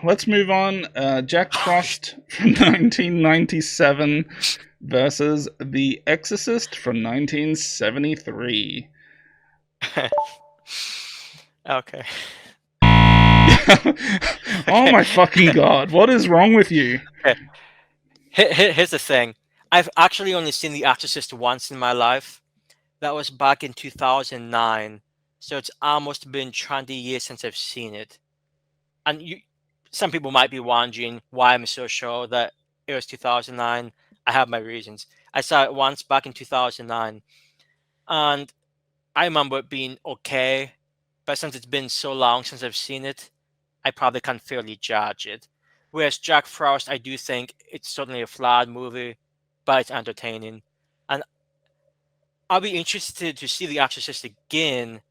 Let's move on. Jack Frost from 1997 versus The Exorcist from 1973. Okay. Oh Okay. my fucking god, what is wrong with you? Okay. Here's the thing. I've actually only seen The Exorcist once in my life. That was back in 2009. So it's almost been 20 years since I've seen it. And some people might be wondering why I'm so sure that it was 2009. I have my reasons. I saw it once back in 2009, and I remember it being okay. But since it's been so long since I've seen it, I probably can't fairly judge it. Whereas Jack Frost, I do think it's certainly a flawed movie, but it's entertaining. And I'll be interested to see The Exorcist again,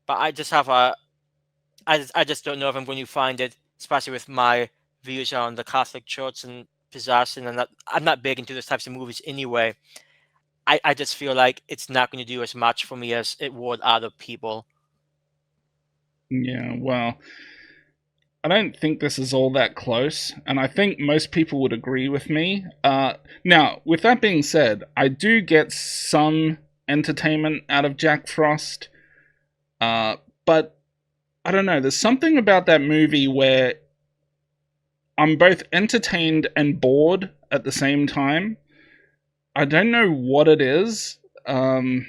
but I just have a, I just don't know if I'm going to find it, especially with my views on the Catholic Church and possession, and that I'm not big into those types of movies anyway. I just feel like it's not going to do as much for me as it would other people. Yeah, well, I don't think this is all that close, and I think most people would agree with me. Now, with that being said, I do get some entertainment out of Jack Frost, but I don't know. There's something about that movie where I'm both entertained and bored at the same time. I don't know what it is. Um,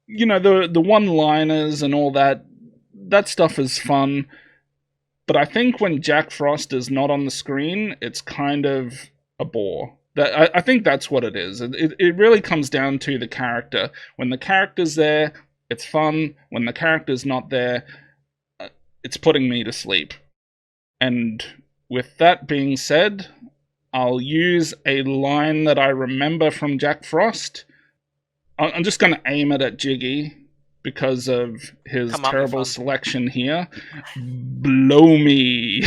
the one-liners and all that stuff is fun, but I think when Jack Frost is not on the screen, it's kind of a bore. I think that's what it is. It really comes down to the character. When the character's there, it's fun. When the character's not there, it's putting me to sleep. And with that being said, I'll use a line that I remember from Jack Frost. I'm just going to aim it at Jiggy because of his Come at me, terrible fun. selection here. Blow me.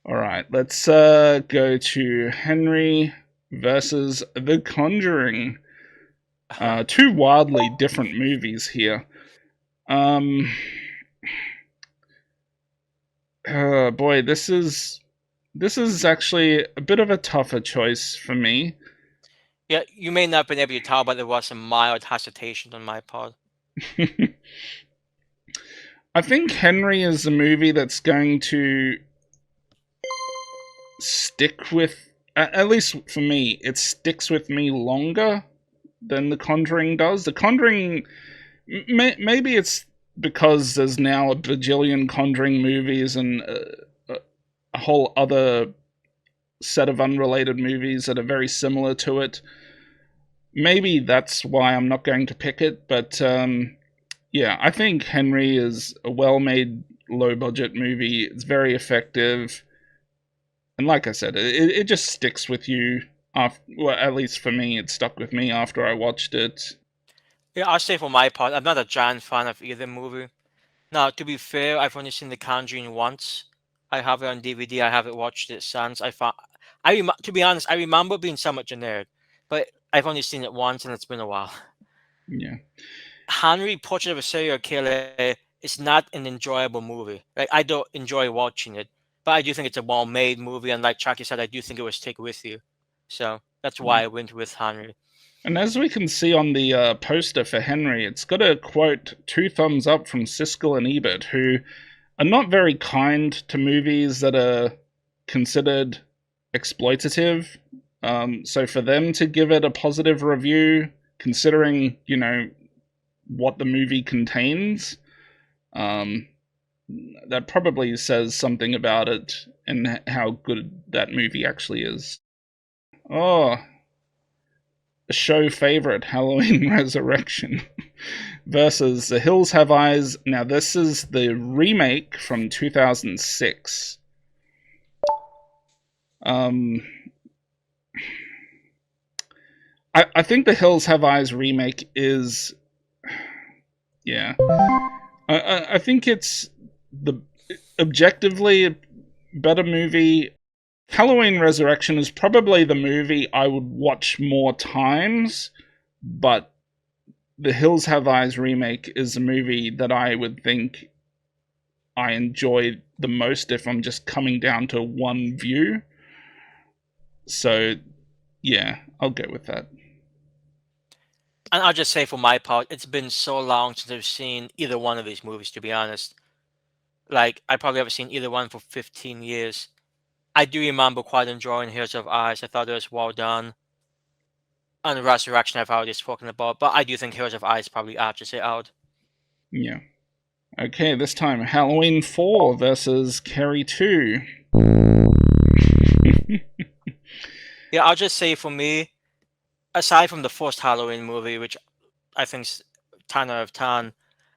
All right, let's go to Henry versus The Conjuring. Two wildly different movies here. Um, boy, this is actually a bit of a tougher choice for me. Yeah, you may not have been able to tell, but there was some mild hesitation on my part. I think Henry is a movie that's going to stick with, at least for me, it sticks with me longer than The Conjuring does. The Conjuring, maybe it's because there's now a bajillion Conjuring movies and a whole other set of unrelated movies that are very similar to it. Maybe that's why I'm not going to pick it, but yeah, I think Henry is a well made, low budget movie. It's very effective. And like I said, it just sticks with you. After, well, at least for me, it stuck with me after I watched it. Yeah, I'll say for my part, I'm not a giant fan of either movie. Now, to be fair, I've only seen The Conjuring once. I have it on DVD. I haven't watched it since. To be honest, I remember being somewhat generic, but I've only seen it once, and it's been a while. Yeah. Henry Portrait of a Serial Killer is not an enjoyable movie. Like I don't enjoy watching it, but I do think it's a well-made movie, and like Chucky said, I do think it was take with you. So that's why I went with Henry. And as we can see on the poster for Henry, it's got a quote, two thumbs up from Siskel and Ebert, who are not very kind to movies that are considered exploitative. So for them to give it a positive review, considering, what the movie contains, um, that probably says something about it and how good that movie actually is. Oh, a show favorite, Halloween Resurrection, versus The Hills Have Eyes. Now, this is the remake from 2006. Um, I think The Hills Have Eyes remake is, yeah. I think it's the objectively a better movie. Halloween Resurrection is probably the movie I would watch more times, but The Hills Have Eyes remake is a movie that I would think I enjoy the most if I'm just coming down to one view. So yeah, I'll go with that. And I'll just say for my part, it's been so long since I've seen either one of these movies, to be honest. Like, I probably haven't seen either one for 15 years. I do remember quite enjoying Hills of Ice. I thought it was well done. And Resurrection I've already spoken about, but I do think Hills of Ice probably arches it out. Yeah. Okay, this time Halloween 4 versus Carrie 2. Yeah, I'll just say for me, aside from the first Halloween movie, which I think's 10 out of 10,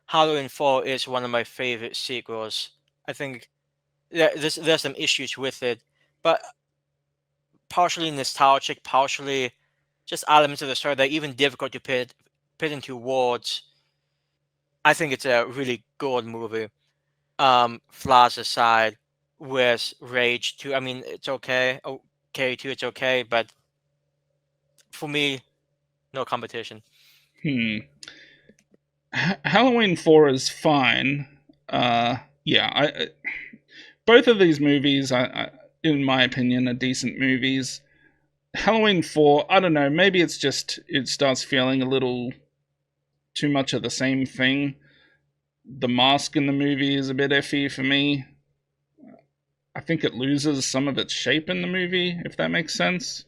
Halloween 4 is one of my favorite sequels. I think there's some issues with it, but partially nostalgic, partially just elements of the story that are even difficult to put into words. I think it's a really good movie. Flaws aside, with Rage 2, I mean, it's okay. Oh, Carrie 2, it's okay, but for me, no competition. Hmm. Halloween 4 is fine. Yeah, both of these movies, in my opinion, are decent movies. Halloween 4, I don't know, maybe it's just, it starts feeling a little too much of the same thing. The mask in the movie is a bit iffy for me. I think it loses some of its shape in the movie, if that makes sense.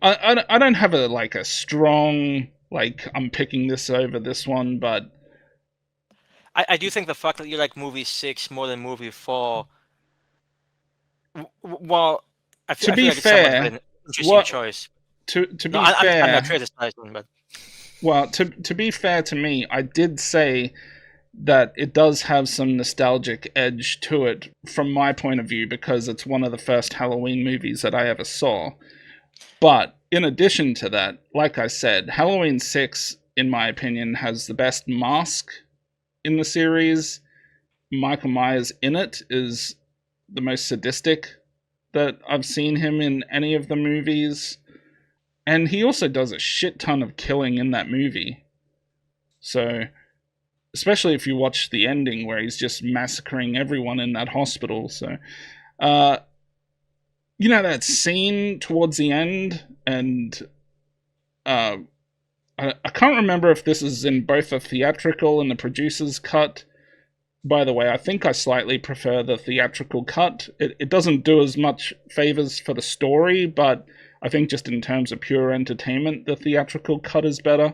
I don't have a strong, like, I'm picking this over this one, but I do think the fact that you like movie 6 more than movie 4, well, to I be feel like it's somewhat of fair, an interesting what choice. to No, be I'm not fair, criticizing, but well, to be fair to me, I did say that it does have some nostalgic edge to it from my point of view because it's one of the first Halloween movies that I ever saw. But in addition to that, like I said, Halloween 6, in my opinion, has the best mask in the series. Michael Myers in it is the most sadistic that I've seen him in any of the movies. And he also does a shit ton of killing in that movie. So, especially if you watch the ending where he's just massacring everyone in that hospital. So, uh, that scene towards the end, and uh, I can't remember if this is in both the theatrical and the producer's cut. By the way, I think I slightly prefer the theatrical cut. It doesn't do as much favors for the story, but I think just in terms of pure entertainment, the theatrical cut is better.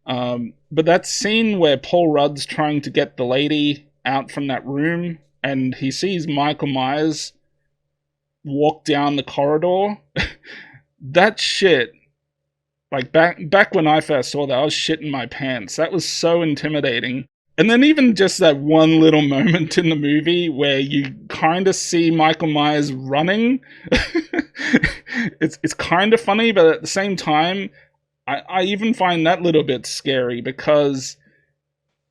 But that scene where Paul Rudd's trying to get the lady out from that room and he sees Michael Myers walk down the corridor, that shit, like back when I first saw that, I was shitting my pants. That was so intimidating. And then even just that one little moment in the movie where you kind of see Michael Myers running, it's kind of funny, but at the same time, I even find that little bit scary because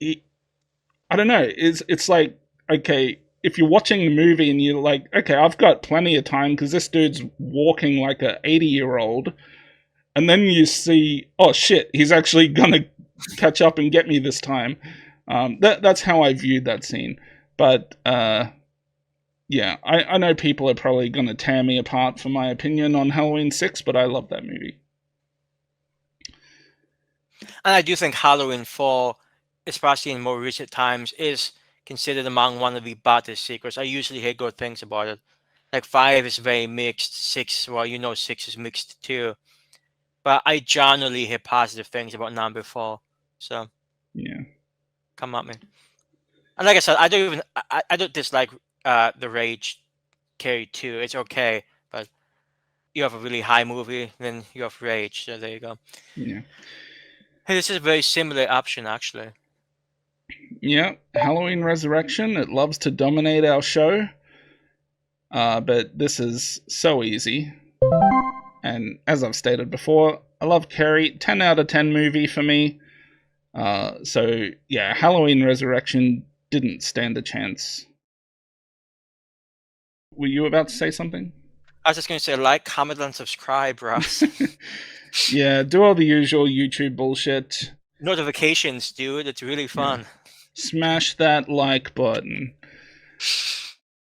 I don't know. It's like, okay, if you're watching the movie and you're like, okay, I've got plenty of time because this dude's walking like a 80-year-old, and then you see, oh shit, he's actually gonna catch up and get me this time. That's how I viewed that scene. But yeah, I know people are probably gonna tear me apart for my opinion on Halloween 6, but I love that movie. and I do think Halloween 4, especially in more recent times, is considered among one of the baddest sequels. I usually hear good things about it. Like 5 is very mixed, 6, well, 6 is mixed too. But I generally hear positive things about number 4. So Yeah, come at me. And like I said, I don't dislike the Rage Carry 2. It's okay, but you have a really high movie, then you have Rage. So there you go. yeah, Hey, this is a very similar option actually. yeah. Halloween Resurrection. It loves to dominate our show, but this is so easy. And as I've stated before, I love Carrie. 10 out of 10 movie for me. So yeah, Halloween Resurrection didn't stand a chance. Were you about to say something? I was just going to say like, comment, and subscribe, Russ. Yeah, do all the usual YouTube bullshit. Notifications, dude. It's really Yeah. fun. Smash that like button.